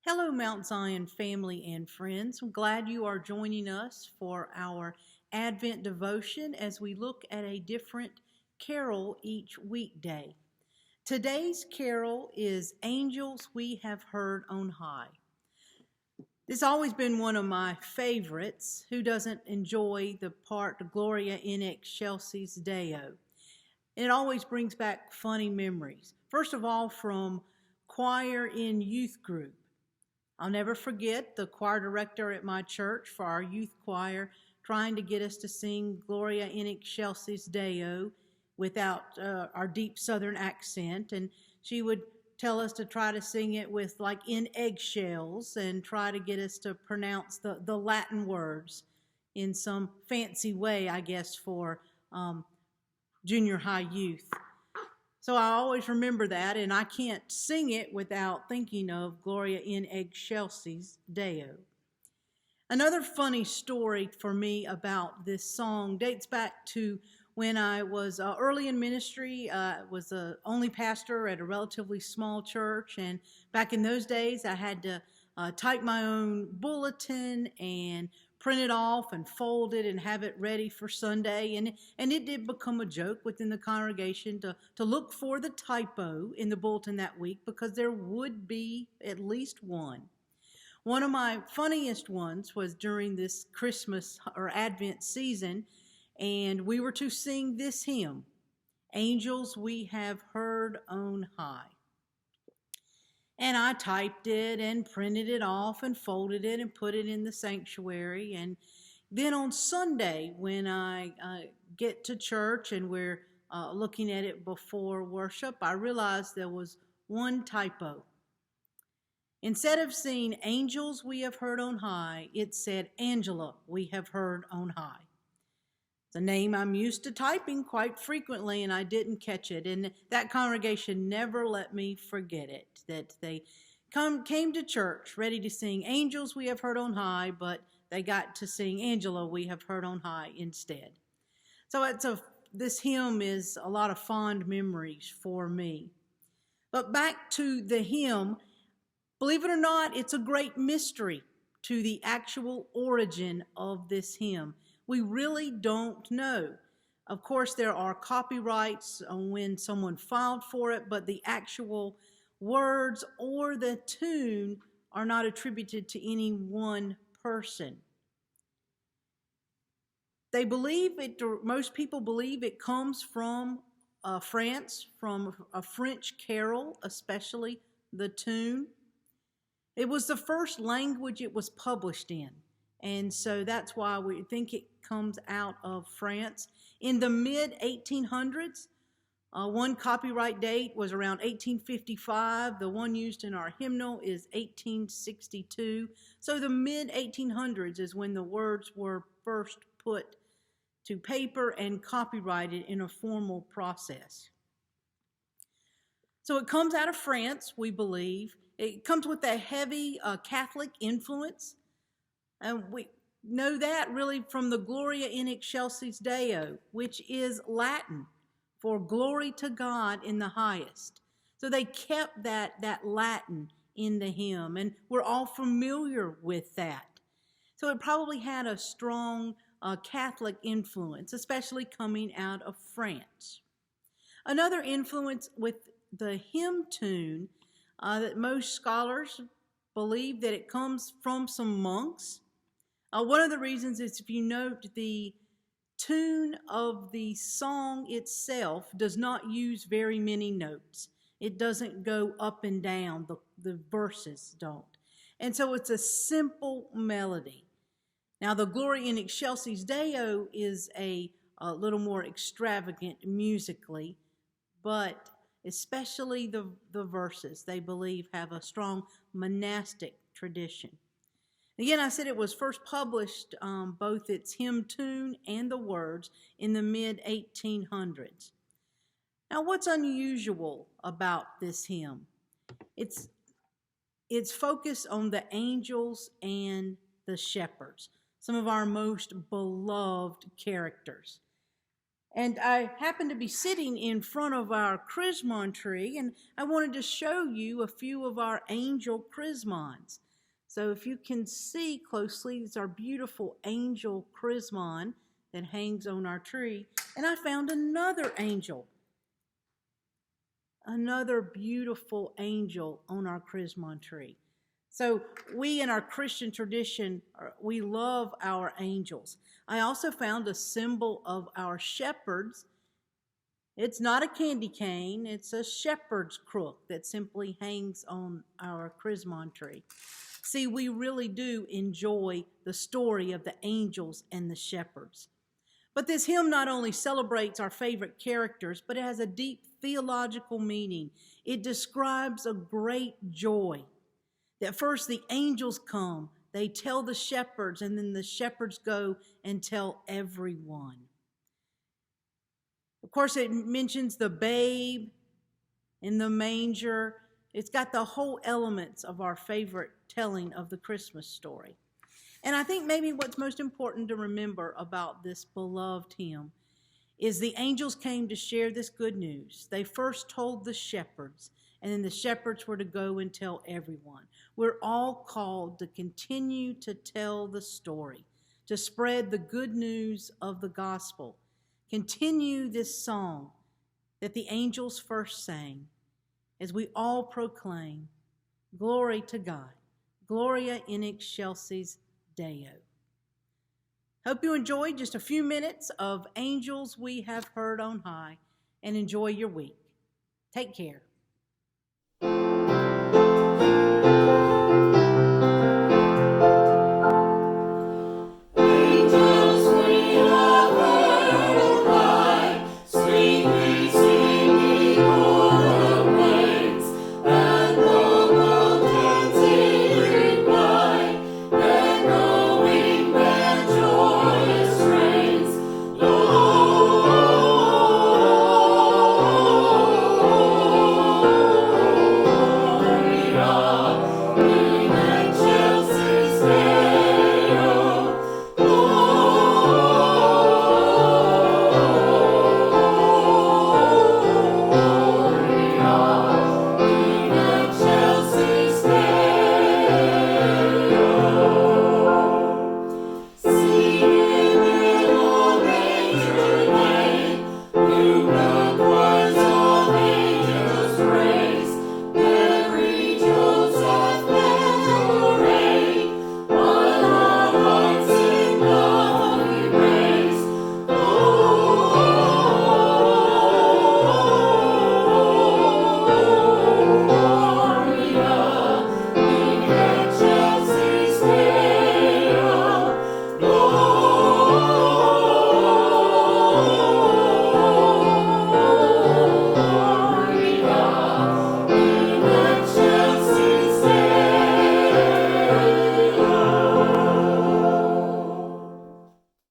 Hello, Mount Zion family and friends. I'm glad you are joining us for our Advent devotion as we look at a different carol each weekday. Today's carol is Angels We Have Heard on High. This has always been one of my favorites. Who doesn't enjoy the part Gloria in Excelsis Deo? It always brings back funny memories. First of all, from choir in youth group. I'll never forget the choir director at my church for our youth choir trying to get us to sing Gloria in Excelsis Deo without our deep southern accent. And she would tell us to try to sing it with like in eggshells and try to get us to pronounce the Latin words in some fancy way, I guess, for junior high youth. So I always remember that, and I can't sing it without thinking of Gloria in Excelsis Deo. Another funny story for me about this song dates back to when I was early in ministry. I was the only pastor at a relatively small church, and back in those days I had to type my own bulletin and print it off and fold it and have it ready for Sunday. And it did become a joke within the congregation to look for the typo in the bulletin that week, because there would be at least one. One of my funniest ones was during this Christmas or Advent season, and we were to sing this hymn, Angels We Have Heard on High. And I typed it and printed it off and folded it and put it in the sanctuary. And then on Sunday, when I get to church and we're looking at it before worship, I realized there was one typo. Instead of saying Angels We Have Heard on High, it said Angela We Have Heard on High. It's a name I'm used to typing quite frequently, and I didn't catch it. And that congregation never let me forget it, that they came to church ready to sing Angels We Have Heard on High, but they got to sing Angela We Have Heard on High instead. So this hymn is a lot of fond memories for me. But back to the hymn, believe it or not, it's a great mystery to the actual origin of this hymn. We really don't know. Of course, there are copyrights on when someone filed for it, but the actual words or the tune are not attributed to any one person. Most people believe it comes from France, from a French carol, especially the tune. It was the first language it was published in, and so that's why we think it comes out of France. In the mid-1800s, one copyright date was around 1855. The one used in our hymnal is 1862. So the mid-1800s is when the words were first put to paper and copyrighted in a formal process. So it comes out of France, we believe. It comes with a heavy Catholic influence. And we know that really from the Gloria in Excelsis Deo, which is Latin for glory to God in the highest. So they kept that Latin in the hymn, and we're all familiar with that. So it probably had a strong Catholic influence, especially coming out of France. Another influence with the hymn tune that most scholars believe that it comes from some monks. One of the reasons is, if you note, the tune of the song itself does not use very many notes. It doesn't go up and down, the verses don't. And so it's a simple melody. Now, the Gloria in Excelsis Deo is a little more extravagant musically, but especially the verses, they believe, have a strong monastic tradition. Again, I said it was first published, both its hymn tune and the words, in the mid-1800s. Now, what's unusual about this hymn? It's focused on the angels and the shepherds, some of our most beloved characters. And I happened to be sitting in front of our Chrismon tree, and I wanted to show you a few of our angel Chrismons. So if you can see closely, these are beautiful angel Chrismon that hangs on our tree. And I found another angel, another beautiful angel on our Chrismon tree. So we in our Christian tradition, we love our angels. I also found a symbol of our shepherds. It's not a candy cane, it's a shepherd's crook that simply hangs on our Chrismon tree. See, we really do enjoy the story of the angels and the shepherds. But this hymn not only celebrates our favorite characters, but it has a deep theological meaning. It describes a great joy. That first the angels come, they tell the shepherds, and then the shepherds go and tell everyone. Of course, it mentions the babe in the manger. It's got the whole elements of our favorite telling of the Christmas story. And I think maybe what's most important to remember about this beloved hymn is the angels came to share this good news. They first told the shepherds, and then the shepherds were to go and tell everyone. We're all called to continue to tell the story, to spread the good news of the gospel. Continue this song that the angels first sang as we all proclaim, glory to God, Gloria in excelsis Deo. Hope you enjoyed just a few minutes of Angels We Have Heard on High, and enjoy your week. Take care.